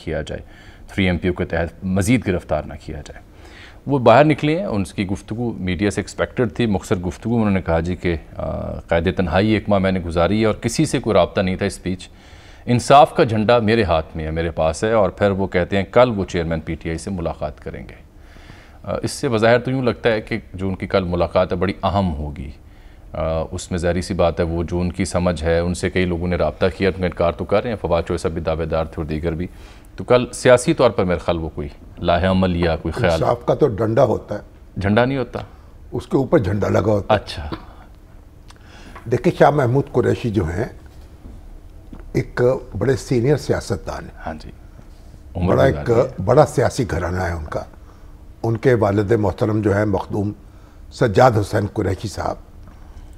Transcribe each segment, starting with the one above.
کیا جائے, 3MPO کے تحت مزید گرفتار نہ کیا جائے. وہ باہر نکلے ہیں, ان کی گفتگو میڈیا سے ایکسپیکٹڈ تھی. مختصر گفتگو انہوں نے کہا جی کہ قید تنہائی 1 ماہ میں نے گزاری ہے اور کسی سے کوئی رابطہ نہیں تھا اسپیچ. انصاف کا جھنڈا میرے ہاتھ میں ہے, میرے پاس ہے. اور پھر وہ کہتے ہیں کل وہ چیئرمین PTI سے ملاقات کریں گے. اس سے بظاہر تو یوں لگتا ہے کہ جو ان کی کل ملاقات ہے بڑی اہم ہوگی. اس میں ظاہری سی بات ہے وہ جو ان کی سمجھ ہے, ان سے کئی لوگوں نے رابطہ کیا, ان کا انکار تو کر رہے ہیں, فواد چوہے صاحب بھی دعوے دار تھے اور دیگر بھی. تو کل سیاسی طور پر میرے خیال وہ کوئی لاہ عمل یا کوئی خیال. انصاف کا تو ڈنڈا ہوتا ہے, جھنڈا نہیں ہوتا, اس کے اوپر جھنڈا لگا ہوتا ہے. اچھا دیکھیں شاہ محمود قریشی جو ہیں ایک بڑے سینئر سیاستدان ہیں. ہاں جی, بڑا سیاسی گھرانہ ہے ان کا. ان کے والد محترم جو ہیں مخدوم سجاد حسین قریشی صاحب,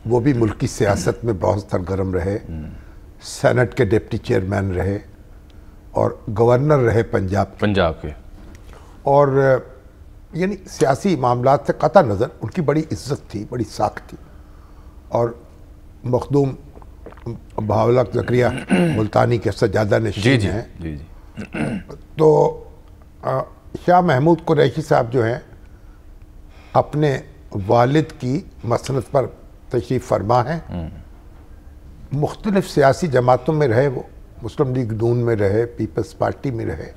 وہ بھی ملکی سیاست میں بہت سرگرم رہے, سینٹ کے ڈپٹی چیئرمین رہے اور گورنر رہے پنجاب کے. اور یعنی سیاسی معاملات سے قطع نظر ان کی بڑی عزت تھی, بڑی ساکھ تھی. اور مخدوم بہاولق زکریا ملتانی کے سجادہ نشین ہیں. جی تو شاہ محمود قریشی صاحب جو ہیں اپنے والد کی مسند پر تشریف فرما ہیں. مختلف سیاسی جماعتوں میں رہے, وہ مسلم لیگ نون میں رہے, پیپلز پارٹی میں رہے,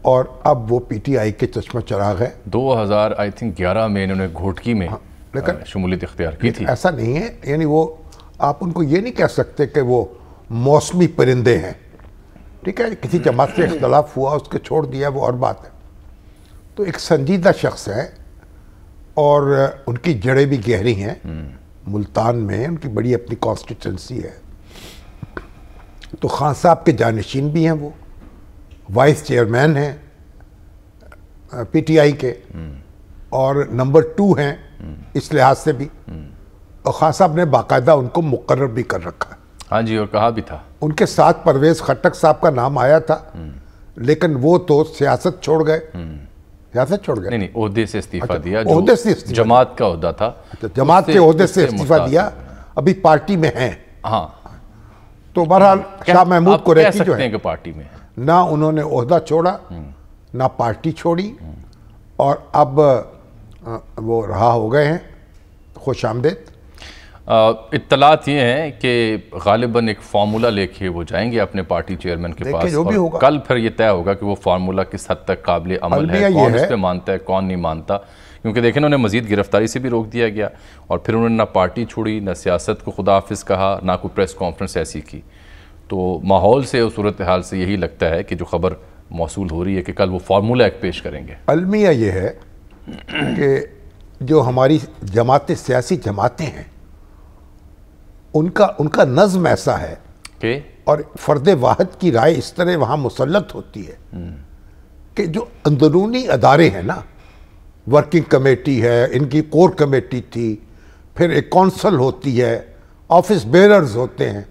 اور اب وہ PTI کے چشمہ چراغ ہے. 2011 میں انہوں نے گھوٹکی میں شمولیت اختیار کی تھی. ایسا نہیں ہے, یعنی وہ آپ ان کو یہ نہیں کہہ سکتے کہ وہ موسمی پرندے ہیں. ٹھیک ہے, کسی جماعت سے اختلاف ہوا, اس کے چھوڑ دیا, وہ اور بات ہے. تو ایک سنجیدہ شخص ہے اور ان کی جڑیں بھی گہری ہیں. ملتان میں ان کی بڑی اپنی کانسٹیٹنسی ہے. تو خان صاحب کے جانشین بھی ہیں, وہ وائس چیئرمین ہیں PTI کے, اور نمبر 2 ہیں اس لحاظ سے بھی. اور خان صاحب نے باقاعدہ ان کو مقرر بھی کر رکھا. ہاں جی, اور کہا بھی تھا. ان کے ساتھ پرویز خٹک صاحب کا نام آیا تھا, لیکن وہ تو سیاست چھوڑ گئے. نہیں, عہدے سے استعفیٰ دیا, عہدے سے جماعت کا عہدہ تھا, جماعت کے عہدے سے استعفیٰ دیا. ابھی پارٹی میں ہیں. ہاں, تو بہرحال شاہ محمود قریشی جو ہے کہ پارٹی میں نہ انہوں نے عہدہ چھوڑا, نہ پارٹی چھوڑی, اور اب وہ رہا ہو گئے ہیں. خوش آمدید. اطلاعات یہ ہیں کہ غالباً ایک فارمولہ لے کے وہ جائیں گے اپنے پارٹی چیئرمین کے پاس, اور کل پھر یہ طے ہوگا کہ وہ فارمولہ کس حد تک قابل عمل ہے, کون اس پہ مانتا ہے, کون نہیں مانتا. کیونکہ دیکھیں انہوں نے مزید گرفتاری سے بھی روک دیا گیا, اور پھر انہوں نے نہ پارٹی چھوڑی, نہ سیاست کو خدا حافظ کہا, نہ کوئی پریس کانفرنس ایسی کی. تو ماحول سے اور صورتحال سے یہی لگتا ہے کہ جو خبر موصول ہو رہی ہے کہ کل وہ فارمولہ ایک پیش کریں گے. المیہ یہ ہے کہ جو ہماری جماعتیں, سیاسی جماعتیں ہیں, ان کا نظم ایسا ہے کہ اور فرد واحد کی رائے اس طرح وہاں مسلط ہوتی ہے کہ جو اندرونی ادارے ہیں نا, ورکنگ کمیٹی ہے, ان کی کور کمیٹی تھی, پھر ایک کونسل ہوتی ہے, آفس بیررز ہوتے ہیں,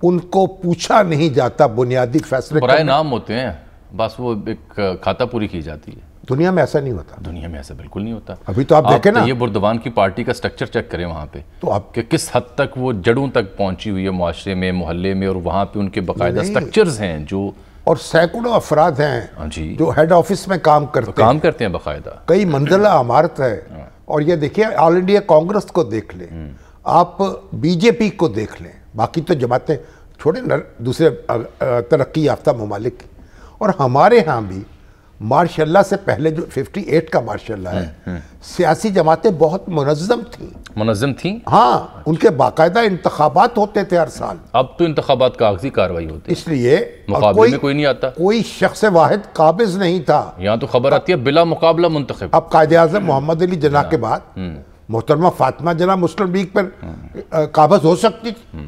ان کو پوچھا نہیں جاتا بنیادی فیصلے. برائے نام ہوتے ہیں, بس وہ ایک کھاتہ پوری کی جاتی ہے. دنیا میں ایسا نہیں ہوتا. دنیا میں ایسا بالکل نہیں ہوتا. ابھی تو آپ دیکھیں نا, یہ بردوان کی پارٹی کا سٹرکچر چیک کریں وہاں پہ, تو آپ کہ کس حد تک وہ جڑوں تک پہنچی ہوئی ہے معاشرے میں, محلے میں, اور وہاں پہ ان کے باقاعدہ سٹرکچرز ہیں جو, اور سینکڑوں افراد ہیں جو ہیڈ آفس میں کام کرتے ہیں باقاعدہ. کئی منزلہ عمارت ہے. اور یہ دیکھیے آل انڈیا کانگریس کو دیکھ لیں, آپ BJP کو دیکھ لیں, باقی تو جماعتیں چھوڑیں دوسرے ترقی یافتہ ممالک. اور ہمارے ہاں بھی ماشاء اللہ سے پہلے جو 58 کا ماشاء اللہ ہے, سیاسی جماعتیں بہت منظم تھیں. ہاں, ان کے باقاعدہ انتخابات ہوتے تھے ہر سال. اب تو انتخابات کاغذی کاروائی ہوتی ہے, اس لیے مقابلے میں کوئی نہیں آتا, کوئی شخص واحد قابض نہیں تھا. یہاں تو خبر آتی ہے بلا مقابلہ منتخب. اب قائد اعظم محمد علی جناح کے بعد محترمہ فاطمہ جناح مسلم لیگ پر قابض ہو سکتی تھی.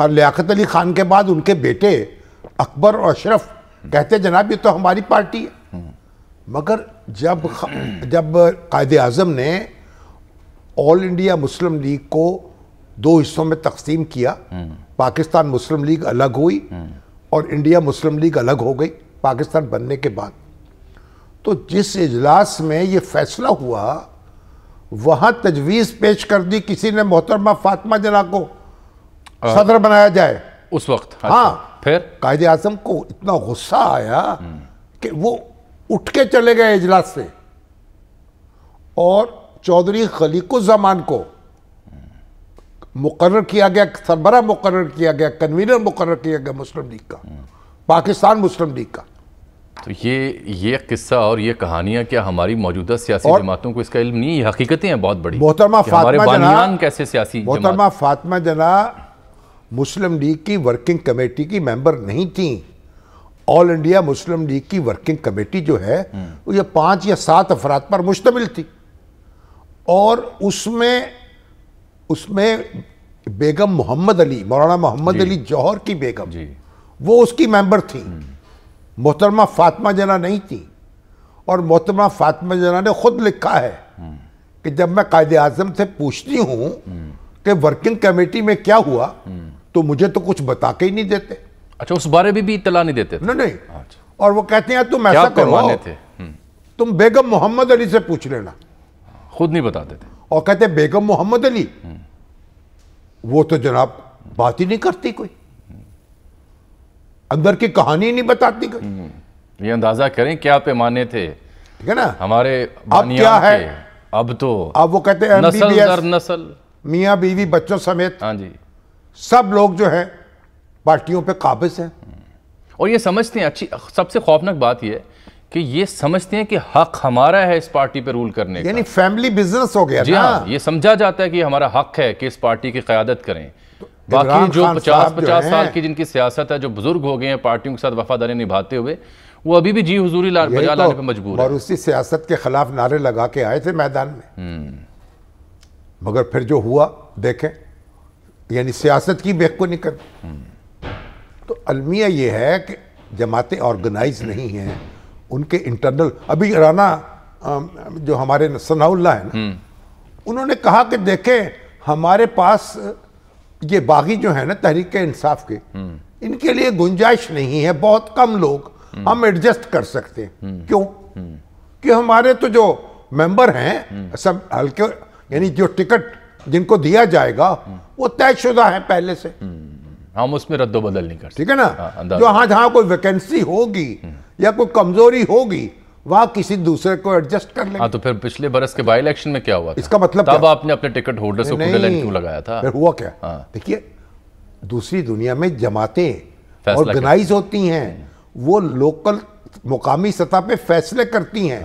لیاقت علی خان کے بعد ان کے بیٹے اکبر اور اشرف کہتے جناب یہ تو ہماری پارٹی ہے. مگر جب قائد اعظم نے آل انڈیا مسلم لیگ کو 2 حصوں میں تقسیم کیا, پاکستان مسلم لیگ الگ ہوئی اور انڈیا مسلم لیگ الگ ہو گئی پاکستان بننے کے بعد, تو جس اجلاس میں یہ فیصلہ ہوا وہاں تجویز پیش کر دی کسی نے محترمہ فاطمہ جناح کو صدر بنایا جائے اس وقت. ہاں, پھر قائد اعظم کو اتنا غصہ آیا کہ وہ اٹھ کے چلے گئے اجلاس سے، اور چودھری خلیق الزمان کو مقرر کیا گیا، سربراہ مقرر کیا گیا، کنوینر مقرر کیا گیا مسلم لیگ کا، پاکستان مسلم لیگ کا۔ تو یہ قصہ اور یہ کہانیاں کیا ہماری موجودہ سیاسی جماعتوں کو اس کا علم نہیں؟ یہ حقیقتیں ہیں بہت بڑی، محترمہ ہمارے فاطمہ بانیان کیسے سیاسی محترمہ فاطمہ جناح مسلم لیگ کی ورکنگ کمیٹی کی ممبر نہیں تھیں۔ آل انڈیا مسلم لیگ کی ورکنگ کمیٹی جو ہے وہ یہ 5 یا 7 افراد پر مشتمل تھی، اور اس میں بیگم محمد علی، مولانا محمد علی جوہر کی بیگم، وہ اس کی ممبر تھیں، محترمہ فاطمہ جناح نہیں تھی۔ اور محترمہ فاطمہ جناح نے خود لکھا ہے کہ جب میں قائد اعظم سے پوچھتی ہوں کہ ورکنگ کمیٹی میں کیا ہوا تو مجھے تو کچھ بتا کے ہی نہیں دیتے۔ اچھا، اس بارے میں بھی اطلاع نہیں دیتے تھے؟ نہیں، اور وہ کہتے ہیں تم ایسا کرو، تم بیگم محمد علی سے پوچھ لینا، خود نہیں بتاتے تھے۔ اور کہتے ہیں بیگم محمد علی وہ تو جناب بات ہی نہیں کرتی، کوئی اندر کی کہانی نہیں بتاتی کوئی۔ یہ اندازہ کریں کیا پیمانے تھے، ٹھیک ہے نا؟ ہمارے اب کیا ہے؟ اب وہ کہتے ہیں نسل در نسل، میاں بیوی بچوں سمیت ہاں جی، سب لوگ جو ہیں پارٹیوں پہ قابض ہیں، اور یہ سمجھتے ہیں، اچھی سب سے خوفناک بات یہ ہے کہ یہ سمجھتے ہیں کہ حق ہمارا ہے اس پارٹی پہ رول کرنے کا، یعنی فیملی بزنس ہو گیا جی نا۔ ہاں، یہ سمجھا جاتا ہے کہ ہمارا حق ہے کہ اس پارٹی کی قیادت کریں۔ باقی جو 50 سال کی جن کی سیاست ہے، جو بزرگ ہو گئے ہیں پارٹیوں کے ساتھ وفاداری نبھاتے ہوئے، وہ ابھی بھی جی حضوری بجا لانے پہ مجبور ہیں۔ اور اسی سیاست کے خلاف نعرے لگا کے آئے تھے میدان میں، مگر پھر جو ہوا دیکھیں، یعنی سیاست کی بیخ کو نکل۔ تو المیہ یہ ہے کہ جماعتیں آرگنائز نہیں ہیں، ان کے انٹرنل، ابھی رانا جو ہمارے ثناء اللہ ہیں نا، انہوں نے کہا کہ دیکھیں ہمارے پاس یہ باغی جو ہیں نا تحریک انصاف کے، ان کے لیے گنجائش نہیں ہے، بہت کم لوگ ہم ایڈجسٹ کر سکتے ہیں۔ کیوں؟ کہ ہمارے تو جو ممبر ہیں سب ہلکے، یعنی جو ٹکٹ جن کو دیا جائے گا وہ طے شدہ ہیں پہلے سے، ہم اس میں رد و بدل نہیں کر سکتے، ٹھیک ہے نا؟ جہاں کوئی ویکنسی ہوگی یا کوئی کمزوری ہوگی وہاں کسی دوسرے کو ایڈجسٹ کر لیں۔ ہاں، تو پھر پچھلے برس کے بائی الیکشن میں کیا ہوا تھا؟ اس کا مطلب تب آپ نے اپنے ٹکٹ ہولڈرز کو کھلے لائن کیوں لگایا تھا؟ پھر ہوا کیا؟ دیکھیے، دوسری دنیا میں جماعتیں آرگنائز ہوتی ہیں، وہ لوکل مقامی سطح پہ فیصلے کرتی ہیں،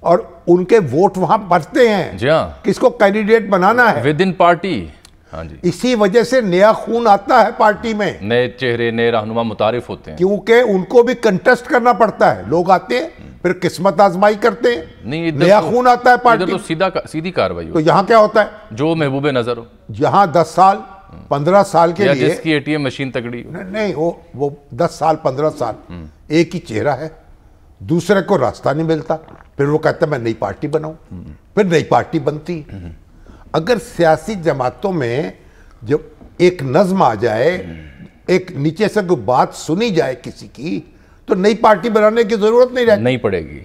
اور ان کے ووٹ وہاں پڑتے ہیں، جی ہاں، کس کو کینڈیڈیٹ بنانا ہے، ود ان پارٹی۔ ہاں جی، اسی وجہ سے نیا خون آتا ہے پارٹی میں، نئے چہرے، نئے رہنما متعارف ہوتے ہیں، کیونکہ ان کو بھی کنٹیسٹ کرنا پڑتا ہے، لوگ آتے ہیں پھر قسمت آزمائی کرتے ہیں، نیا خون آتا ہے پارٹی۔ ادھر تو سیدھی کاروائی تو یہاں کیا ہوتا ہے؟ جو محبوب نظر ہو، یہاں 10 سال 15 سال کے لیے، جس کی اے ٹی ایم مشین تگڑی ہو، نہیں وہ 10 سال 15 سال ایک ہی چہرہ ہے، دوسرے کو راستہ نہیں ملتا، پھر وہ کہتا ہے میں نئی پارٹی بناؤں، پھر نئی پارٹی بنتی۔ اگر سیاسی جماعتوں میں جب ایک نظم آ جائے، ایک نیچے سے کوئی بات سنی جائے کسی کی، تو نئی پارٹی بنانے کی ضرورت نہیں رہتی، نہیں پڑے گی۔